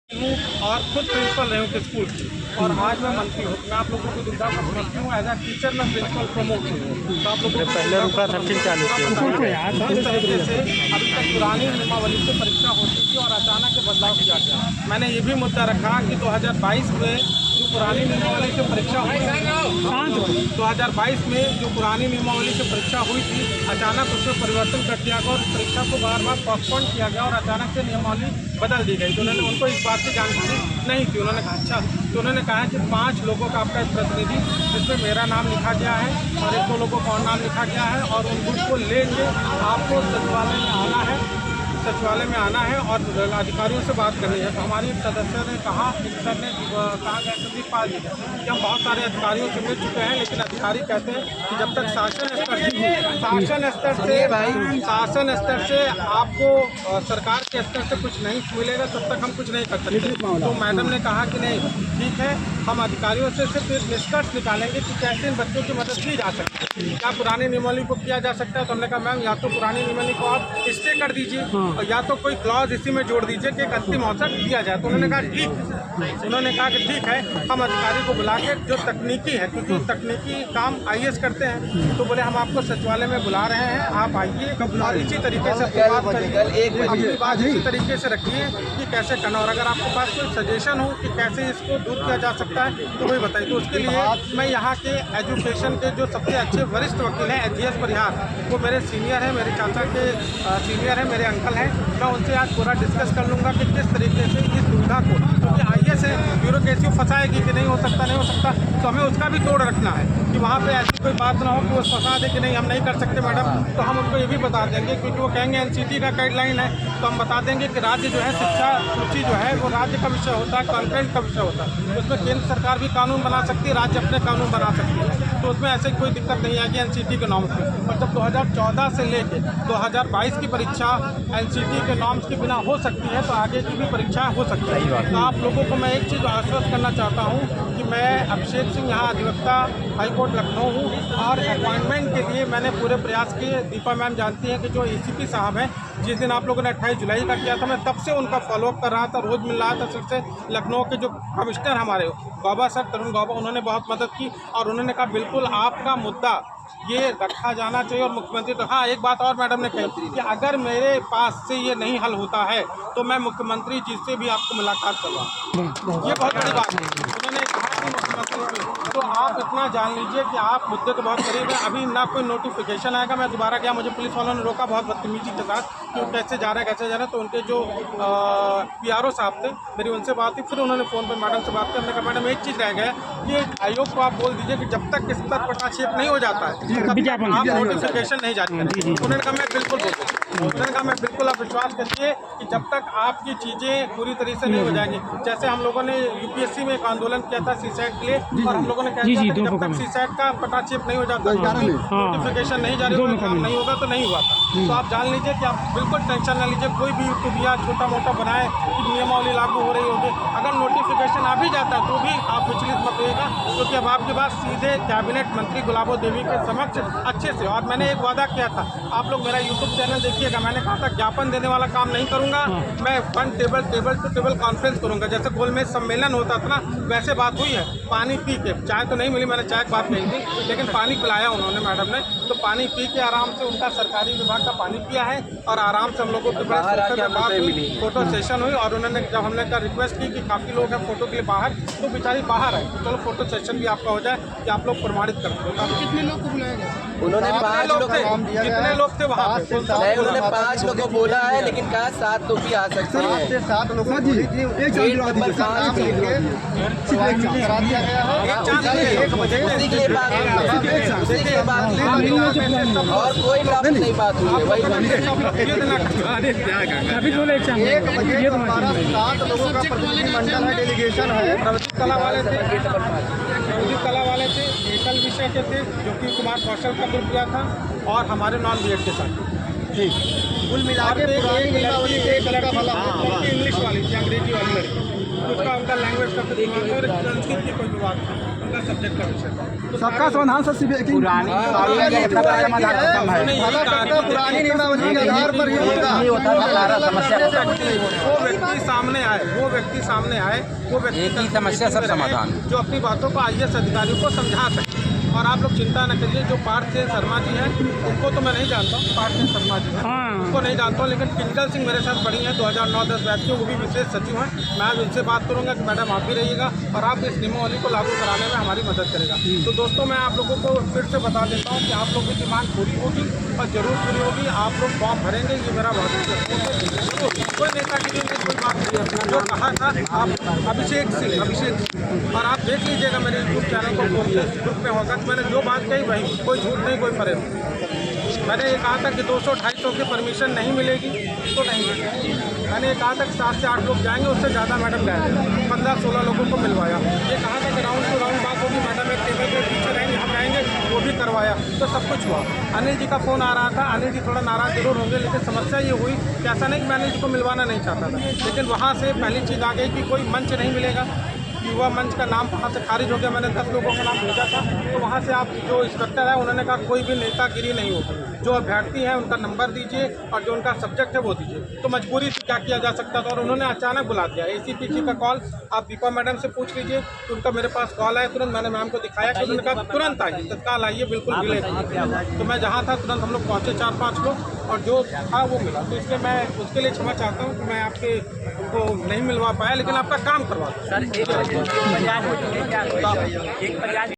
हूँ और खुद प्रिंसिपल रहे हूँ स्कूल की, और आज मैं मंत्री हूँ। मैं आप लोगों को दुविधा का समझती हूँ। एज ए टीचर मैं प्रिंसिपल प्रमोट हूँ, तो आप लोगों को पहले रुका था फिर चालू किया। इस तरीके से अभी तक पुरानी नियमावली से परीक्षा होती थी और अचानक से बदलाव किया गया। मैंने ये भी मुद्दा रखा कि 2022 में जो पुरानी नियमावली से परीक्षा हुई थी, 2022 में जो पुरानी नियमावली से परीक्षा हुई थी, अचानक उसमें परिवर्तन कर दिया गया और परीक्षा को बार बार पोस्टपोन किया गया और अचानक से नियमावली बदल दी गई। तो उन्होंने उनको इस बात की जानकारी नहीं थी। उन्होंने कहा अच्छा, तो उन्होंने कहा कि 5 लोगों का आपका एक प्रतिनिधि, जिसमें मेरा नाम लिखा गया है और 1-2 लोगों का और नाम लिखा गया है, और उन गुट को लेके आपको सचिवालय में आना है, सचिवालय में आना है और अधिकारियों से बात करनी है। तो हमारी सदस्य ने कहा, सर ने कहा गया संदीप पाल जी कि हम बहुत सारे अधिकारियों से मिल चुके हैं, लेकिन अधिकारी कहते हैं कि जब तक शासन स्तर से आपको सरकार के स्तर से कुछ नहीं मिलेगा तब तक हम कुछ नहीं कर सकते। तो मैडम ने कहा कि नहीं ठीक है, हम अधिकारियों से सिर्फ एक निष्कर्ष निकालेंगे कि कैसे इन बच्चों की मदद की जा सकती है, क्या पुरानी नियमावली को किया जा सकता है। तो हमने कहा मैम, या तो पुरानी नियमावली को आप स्टे कर दीजिए और या तो कोई क्लॉज इसी में जोड़ दीजिए कि एक अंतिम अवसर दिया जाए। तो उन्होंने कहा ठीक, उन्होंने कहा कि ठीक है, हम अधिकारी को बुला के जो तकनीकी है, क्योंकि तकनीकी काम आईएएस करते हैं, तो बोले हम आपको सचिवालय में बुला रहे हैं, आप आइए और इसी तरीके से बात करिए, अपनी बात इसी तरीके से रखिए कि कैसे करना। और अगर आपके पास कोई सजेशन हो कि कैसे इसको दूर किया जा सकता है तो वही बताइए। तो उसके लिए मैं यहाँ के एजुकेशन के जो सबसे अच्छे वरिष्ठ वकील हैं एचजीएस परिहार, वो मेरे सीनियर हैं, मेरे चाचा के सीनियर हैं, मेरे अंकल हैं, मैं उनसे आज पूरा डिस्कस कर लूँगा कि किस तरीके से इस दुविधा को, क्योंकि आईएएस है, ब्यूरोक्रेसी फंसाएगी कि नहीं हो सकता, तो हमें उसका भी तोड़ रखना है कि वहाँ पे ऐसी कोई बात ना हो कि वो फंसा दे कि नहीं हम नहीं कर सकते मैडम। तो हम उनको ये भी बता देंगे, क्योंकि वो कहेंगे एनसीटी का गाइडलाइन है, तो हम बता देंगे कि राज्य जो है शिक्षा सूची जो है वो राज्य का विषय होता है, कंटेंट का विषय होता है। उसमें केंद्र सरकार भी कानून बना सकती है, राज्य अपने कानून बना सकती है, तो उसमें ऐसे कोई दिक्कत नहीं आएगी एनसीटी के नॉर्म्स में। और जब 2014 से लेके 2022 की परीक्षा एनसीटी के नॉर्म्स के बिना हो सकती है, तो आगे की भी परीक्षा हो सकती है। तो आप लोगों को मैं एक चीज़ आश्वस्त करना चाहता हूँ कि मैं अभिषेक सिंह यहाँ अधिवक्ता हाईकोर्ट लखनऊ हूँ, और अपॉइंटमेंट के लिए मैंने पूरे प्रयास किए। दीपा मैम जानती हैं कि जो एसीपी साहब हैं, जिस दिन आप लोगों ने 28 जुलाई का किया था, मैं तब से उनका फॉलोअप कर रहा था, रोज़ मिल रहा था सबसे। लखनऊ के जो कमिश्नर हमारे गौबा सर, तरुण गौबा, उन्होंने बहुत मदद की और उन्होंने कहा बिल्कुल आपका मुद्दा ये रखा जाना चाहिए। और मुख्यमंत्री तो हाँ, एक बात और मैडम ने कही कि अगर मेरे पास से ये नहीं हल होता है तो मैं मुख्यमंत्री जी से भी आपको मुलाकात करवाऊँ। ये बहुत बड़ी बात है, उन्होंने कहा कि मुख्यमंत्री, तो आप इतना जान लीजिए कि आप मुद्दे तो बहुत करीब हैं। अभी ना कोई नोटिफिकेशन आएगा, मैं दोबारा गया, मुझे पुलिस वालों ने रोका बहुत बदतमीजी के साथ कि वो कैसे जा रहे हैं। तो उनके जो पीआरओ साहब थे, मेरी उनसे बात हुई, फिर उन्होंने फ़ोन पर मैडम से बात की। हमने कहा मैडम एक चीज़ रह गया कि आयोग को आप बोल दीजिए कि जब तक इस पर पटाक्षेप नहीं हो जाता है आप नोटिफिकेशन नहीं जारी करें। उन्होंने कहा मैं बिल्कुल बोलूँ, उन्होंने कहा मैं बिल्कुल, आप विश्वास करिए कि जब तक आपकी चीज़ें पूरी तरीके से नहीं हो जाएंगी। जैसे हम लोगों ने यूपीएससी में एक आंदोलन किया था सीसैट के लिए, और हम लोगों ने कहा था कि जब तक सीसैट का पटाक्षेप नहीं हो जाता, नोटिफिकेशन नहीं जारी होगा, काम नहीं होगा, तो नहीं हुआ था। तो आप जान लीजिए कि आप बिल्कुल टेंशन ना लीजिए, कोई भी यूट्यूब या छोटा मोटा बनाए कि नियमावली लागू हो रही होगी, अगर नोटिफिकेशन आ भी जाता है तो भी आप विचलित मत होइएगा, क्योंकि अब आपके पास सीधे कैबिनेट मंत्री गुलाबो देवी के समक्ष अच्छे से, और मैंने एक वादा किया था, आप लोग मेरा यूट्यूब चैनल देखिएगा, मैंने कहा था ज्ञापन देने वाला काम नहीं करूंगा, मैं one table to table conference करूंगा। जैसे गोलमेज सम्मेलन होता था ना, वैसे बात हुई है। पानी पी के, चाय तो नहीं मिली, मैंने चाय की बात कही थी, लेकिन पानी पिलाया उन्होंने मैडम ने, तो पानी पी के आराम से उनका सरकारी विभाग का पानी पिया है, और आराम से हम लोगों के पास बात हुई, फोटो सेशन हुई, और उन्होंने जब हमने रिक्वेस्ट की कि काफ़ी लोग हैं फोटो के लिए बाहर, तो बेचारी बाहर है, तो चलो फोटो सेशन भी आपका हो जाए कि आप लोग प्रमाणित कर दो। कितने लोग को बुलाया गया? उन्होंने 5 लोग थे, कितने लोग थे वहाँ पे? उन्होंने 5 लोगों को बोला है, लेकिन कहा 7 लोग भी आ सकते हैं। 7 से 7 लोगों को और कोई नहीं बात हुई है। वही 1 बजे हमारा 7 लोगों का प्रतिनिधिमंडल है, डेलीगेशन है। प्रवृत्ति कला वाले थे, एकल विषय के थे, जो कि कुमार कौशल का ग्रुप किया था, और हमारे नॉन बीएड के साथ। कुल मिला के पुरानी नियमावली से एक लड़की इंग्लिश वाली थी, अंग्रेजी वाली लड़की, उसका उनका लैंग्वेज का कुछ विवाद था और संस्कृत की कोई विवाद था, उनका सब्जेक्ट का विषय था। सबका समाधान सर पुरानी पुरानी नियमावली के आधार पर ही होगा। वो व्यक्ति सामने आए, वो व्यक्ति समस्या सब समाधान जो अपनी बातों को IAS अधिकारियों को समझा सके। और आप लोग चिंता न करिए, जो पार्थ सेन शर्मा जी हैं उनको तो मैं नहीं जानता हूँ, पार्थ सेन शर्मा जी हैं उनको नहीं जानता हूँ, लेकिन किंजल सिंह मेरे साथ पढ़ी हैं 2009-10 बैच के, वो भी विशेष सचिव हैं। मैं आज उनसे बात करूँगा कि मैडम आप भी रहिएगा और आप इस नियमावली को लागू कराने में हमारी मदद करेगा। तो दोस्तों मैं आप लोगों को फिर से बता देता हूँ कि आप लोगों की डिमांड पूरी होगी और जरूर पूरी होगी। आप लोग फॉर्म भरेंगे, ये मेरा बहुत कोई नेता की कोई बात नहीं है। जो कहा था आप अभिषेक सिंह, और आप देख लीजिएगा मेरे यूट्यूब चैनल को खोल के, ग्रुप में होगा कि मैंने जो बात कही वही, कोई झूठ नहीं, कोई फरेब नहीं। मैंने ये कहा था कि 200-250 की परमिशन नहीं मिलेगी तो नहीं मिलेगी। मैंने ये कहा था कि 7 से 8 लोग जाएंगे, उससे ज़्यादा मैडम गए, 15-16 लोगों को मिलवाया। ये कहा था कि राउंड टू राउंड बात होगी, मैडम एक टेबल के पीछे रहेंगे, हम रहेंगे, वो भी करवाया, तो सब कुछ हुआ। अनिल जी का फ़ोन आ रहा था, अनिल जी थोड़ा नाराज़ जरूर होंगे, लेकिन समस्या ये हुई कि ऐसा नहीं कि मैं अनिल जी को मिलवाना नहीं चाहता था, लेकिन वहाँ से पहली चीज़ आ गई कि कोई मंच नहीं मिलेगा। युवा मंच का नाम वहाँ से खारिज हो गया, मैंने 10 लोगों का नाम भेजा था, तो वहाँ से आप जो इंस्पेक्टर है उन्होंने कहा कोई भी नेतागिरी नहीं होगी, जो अभ्यर्थी हैं उनका नंबर दीजिए और जो उनका सब्जेक्ट है वो दीजिए। तो मजबूरी से क्या किया जा सकता था, और उन्होंने अचानक बुला दिया। ACP जी का कॉल आप दीपा मैडम से पूछ लीजिए, तो उनका मेरे पास कॉल आया तुरंत, मैंने मैम को दिखाया कि उन्होंने कहा तुरंत आइए, तत्काल आइए, बिल्कुल मिले। तो मैं जहाँ था तुरंत हम लोग पहुँचे 4-5 लोग, और जो था वो मिला। तो इसलिए मैं उसके लिए क्षमा चाहता हूँ कि मैं आपके उनको नहीं मिलवा पाया, लेकिन आपका काम करवा दूँ।